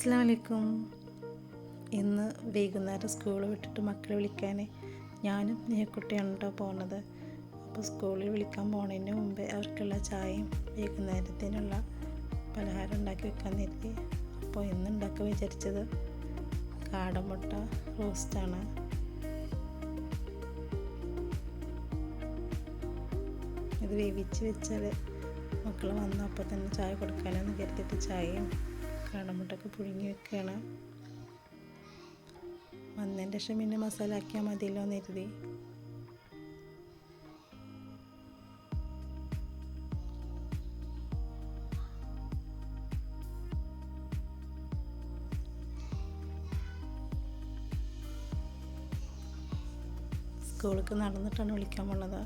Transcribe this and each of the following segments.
അസ്സലാമു അലൈക്കും. ഇന്ന് വൈകുന്നേരം സ്കൂൾ വിട്ടിട്ട് മക്കളെ വിളിക്കാൻ ഞാനും നേക്കുട്ടിയാണ് കേട്ടോ പോകുന്നത്. അപ്പോൾ സ്കൂളിൽ വിളിക്കാൻ പോകുന്നതിന് മുമ്പേ അവർക്കുള്ള ചായയും വൈകുന്നേരത്തിനുള്ള പലഹാരം ഉണ്ടാക്കി വെക്കാൻ നിർത്തി. അപ്പോൾ ഇന്ന് ഉണ്ടാക്കാൻ വിചാരിച്ചത് കാടമുട്ട റോസ്റ്റാണ്. ഇത് വേവിച്ച് വെച്ചാൽ മക്കൾ വന്നപ്പോൾ തന്നെ ചായ കൊടുക്കാനെന്ന് കരുതിയിട്ട് ചായയും കാടമുട്ടൊക്കെ പുഴുങ്ങി വെക്കുകയാണ്. വന്നതിൻ്റെ ശേഷം പിന്നെ മസാല ആക്കിയാൽ മതിയല്ലോ എന്ന് കരുതി. സ്കൂളിലേക്ക് നടന്നിട്ടാണ് വിളിക്കാൻ പോണത്.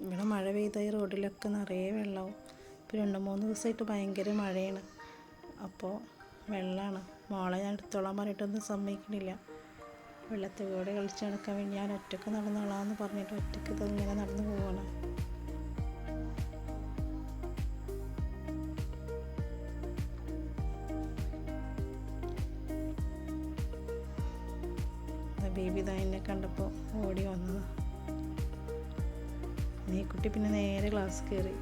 ഇവിടെ മഴ പെയ്ത ഈ റോഡിലൊക്കെ നിറയെ വെള്ളമാവും. ഇപ്പോൾ 2-3 ദിവസമായിട്ട് ഭയങ്കര മഴയാണ്. അപ്പോൾ വെള്ളമാണ്. മോളെ ഞാൻ എടുത്തോളാൻ പറഞ്ഞിട്ടൊന്നും സമ്മതിക്കണില്ല. വെള്ളത്തിൽ കൂടെ കളിച്ച് നടക്കാൻ വേണ്ടി ഞാൻ ഒറ്റയ്ക്ക് നടന്നോളാമെന്ന് പറഞ്ഞിട്ട് ഒറ്റയ്ക്ക് ഇങ്ങനെ നടന്നു പോവാണ്. ബേബി ഇതാ എന്നെ കണ്ടപ്പോൾ ഓടി വന്നത്. ഈ കുട്ടി പിന്നെ നേരെ ക്ലാസ് കയറി.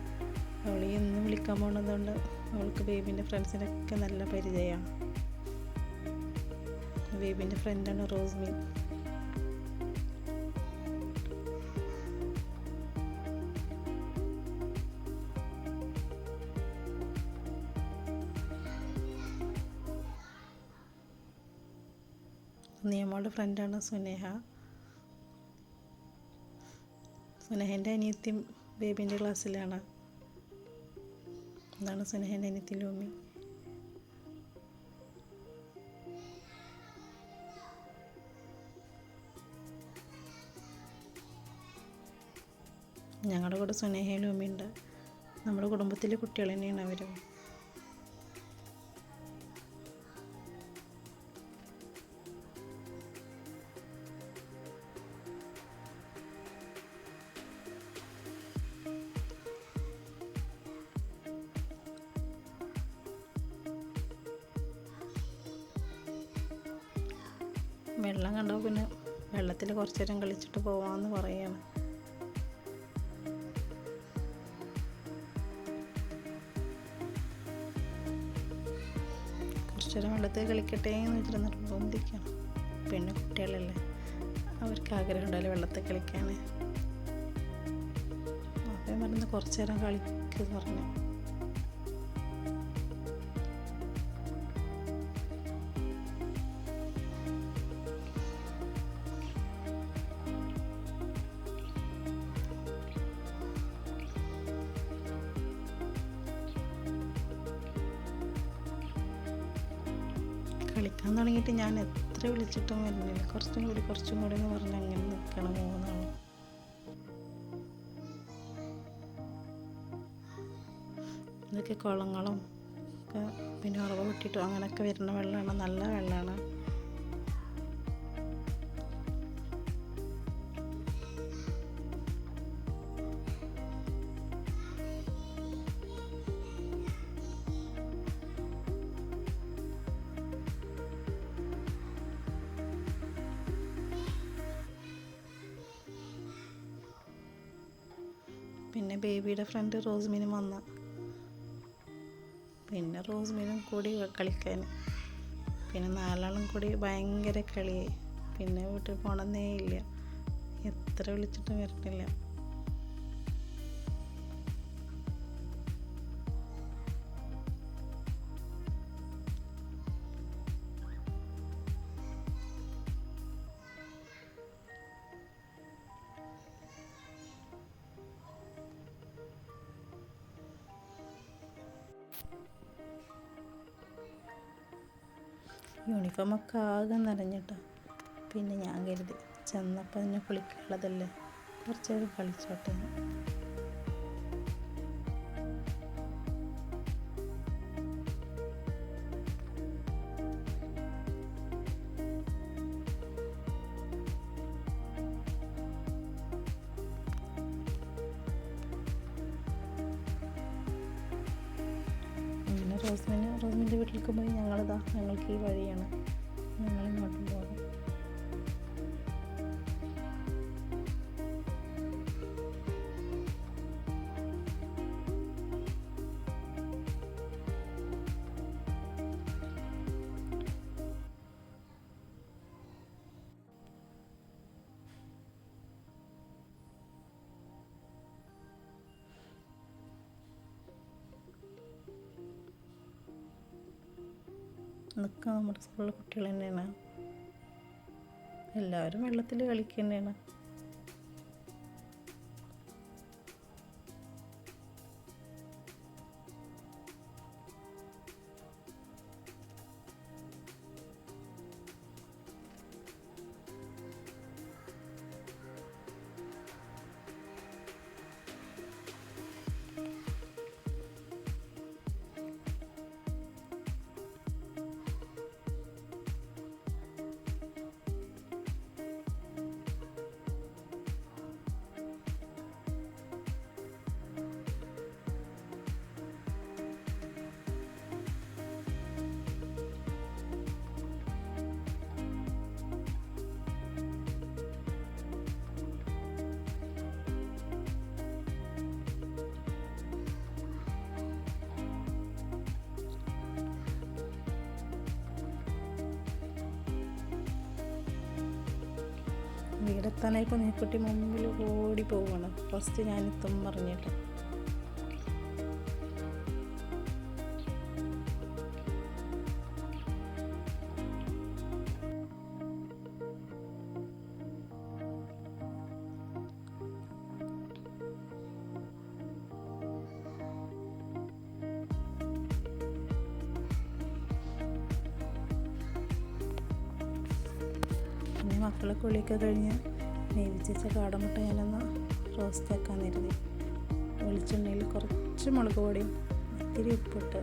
അവൾ എന്നും വിളിക്കാൻ പോകുന്നതുകൊണ്ട് അവൾക്ക് ബേബീൻ്റെ ഫ്രണ്ട്സിനൊക്കെ നല്ല പരിചയമാണ്. ബേബീൻ്റെ ഫ്രണ്ടാണ് റോസ്മിൻ. നിയമോളുടെ ഫ്രണ്ടാണ് സുനേഹ. സുനേഹൻ്റെ അനിയത്തിയും ബേബീൻ്റെ ക്ലാസ്സിലാണ്. അതാണ് സുനേഹൻ്റെ അനിയത്തി ലൂമി. ഞങ്ങളുടെ കൂടെ സുനേഹ ലൂമി ഉണ്ട്. നമ്മുടെ കുടുംബത്തിലെ കുട്ടികൾ തന്നെയാണ് അവരും. വെള്ളം കണ്ടപ്പോൾ പിന്നെ വെള്ളത്തിൽ കുറച്ച് നേരം കളിച്ചിട്ട് പോവാമെന്ന് പറയുകയാണ്. കുറച്ച് നേരം വെള്ളത്തിൽ കളിക്കട്ടെ എന്ന് വെച്ചിട്ട് നിർബന്ധിക്കണം. പിന്നെ കുട്ടികളല്ലേ, അവർക്ക് ആഗ്രഹം ഉണ്ടാവില്ല വെള്ളത്തിൽ കളിക്കാൻ. അപ്പം പറഞ്ഞ് കുറച്ച് നേരം കളിക്കെന്ന് പറഞ്ഞു. കളിക്കാൻ തുടങ്ങിയിട്ട് ഞാൻ എത്ര വിളിച്ചിട്ടും വരുന്നില്ല. കുറച്ചും കൂടി എന്ന് പറഞ്ഞ് അങ്ങനെ നിൽക്കണം. 3 ആളും. ഇതൊക്കെ കുളങ്ങളും ഒക്കെ പിന്നെ ഉറവ പൊട്ടിയിട്ടും അങ്ങനെയൊക്കെ വരുന്ന വെള്ളമാണ്. നല്ല വെള്ളമാണ്. പിന്നെ ബേബിയുടെ ഫ്രണ്ട് റോസ്മിനും വന്ന. പിന്നെ റോസ്മിനും കൂടി കളിക്കാൻ. പിന്നെ 4 ആളും കൂടി ഭയങ്കര കളിയായി. പിന്നെ വീട്ടിൽ പോകണമെന്നേ ഇല്ല. എത്ര വിളിച്ചിട്ടും വരണില്ല. യൂണിഫോമൊക്കെ ആകെ നനഞ്ഞിട്ടോ. പിന്നെ ഞാൻ കരുതി ചെന്നപ്പോൾ തന്നെ കുളിക്കാനുള്ളതല്ലേ, കുറച്ച് നേരം കളിച്ചോട്ടെ. റോസ്മിൻ്റെ വീട്ടിലേക്ക് പോയി ഞങ്ങൾക്ക് ഈ വഴിയാണ്, ഞങ്ങളിങ്ങോട്ടും പോകും. ഇതൊക്കെ നമ്മുടെ സ്കൂളിലെ കുട്ടികൾ തന്നെയാണ്. എല്ലാവരും വെള്ളത്തിൽ കളിക്കുക തന്നെയാണ്. വീടെത്താനായപ്പോൾ നീക്കുട്ടി മുമ്പിൽ ഓടി പോവുകയാണ്. ഫസ്റ്റ് ഞാനെത്തും പറഞ്ഞിട്ട്. പിന്നെ മക്കളെ കുളിയൊക്കെ കഴിഞ്ഞ് വേവിച്ച കാടമുട്ട ഞാനൊന്ന് റോസ്റ്റ് ആക്കാൻ കരുതി. വെളിച്ചെണ്ണയിൽ കുറച്ച് മുളക് പൊടിയും ഇത്തിരി ഉപ്പിട്ട്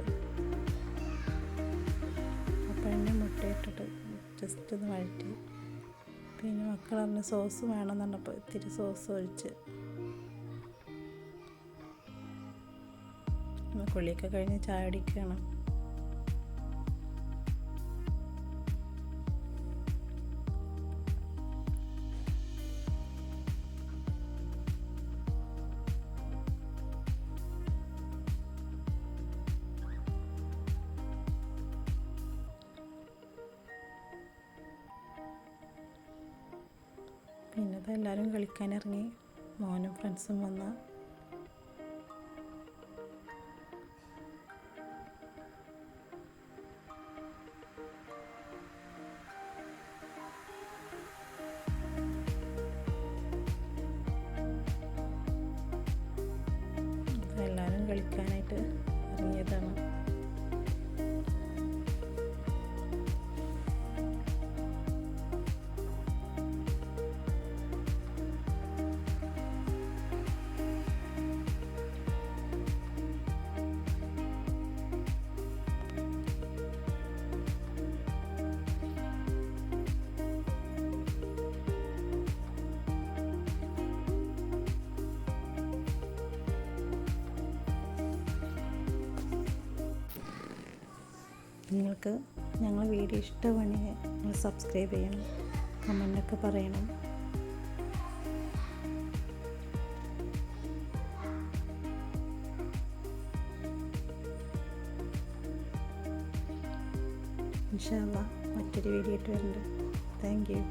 അപ്പം തന്നെ മുട്ടയിട്ടിട്ട് ജസ്റ്റ് ഒന്ന് വഴറ്റി. പിന്നെ മക്കൾ പറഞ്ഞ് സോസ് വേണമെന്ന് പറഞ്ഞപ്പോൾ ഇത്തിരി സോസ് ഒഴിച്ച് കുളിയൊക്കെ കഴിഞ്ഞ് ചായ കുടിക്കുകയാണ്. പിന്നെ എല്ലാവരും കളിക്കാനിറങ്ങി. മോനും ഫ്രണ്ട്സും വന്ന് എല്ലാവരും കളിക്കാനായിട്ട് ഇറങ്ങിയതാണ്. നിങ്ങൾക്ക് ഞങ്ങളെ വീഡിയോ ഇഷ്ടമാണെങ്കിൽ നിങ്ങൾ സബ്സ്ക്രൈബ് ചെയ്യണം, കമൻ്റൊക്കെ പറയണം. ഇൻഷാ അല്ലാഹ് മറ്റൊരു വീഡിയോ ആയിട്ട് വരുന്നുണ്ട്. Thank you.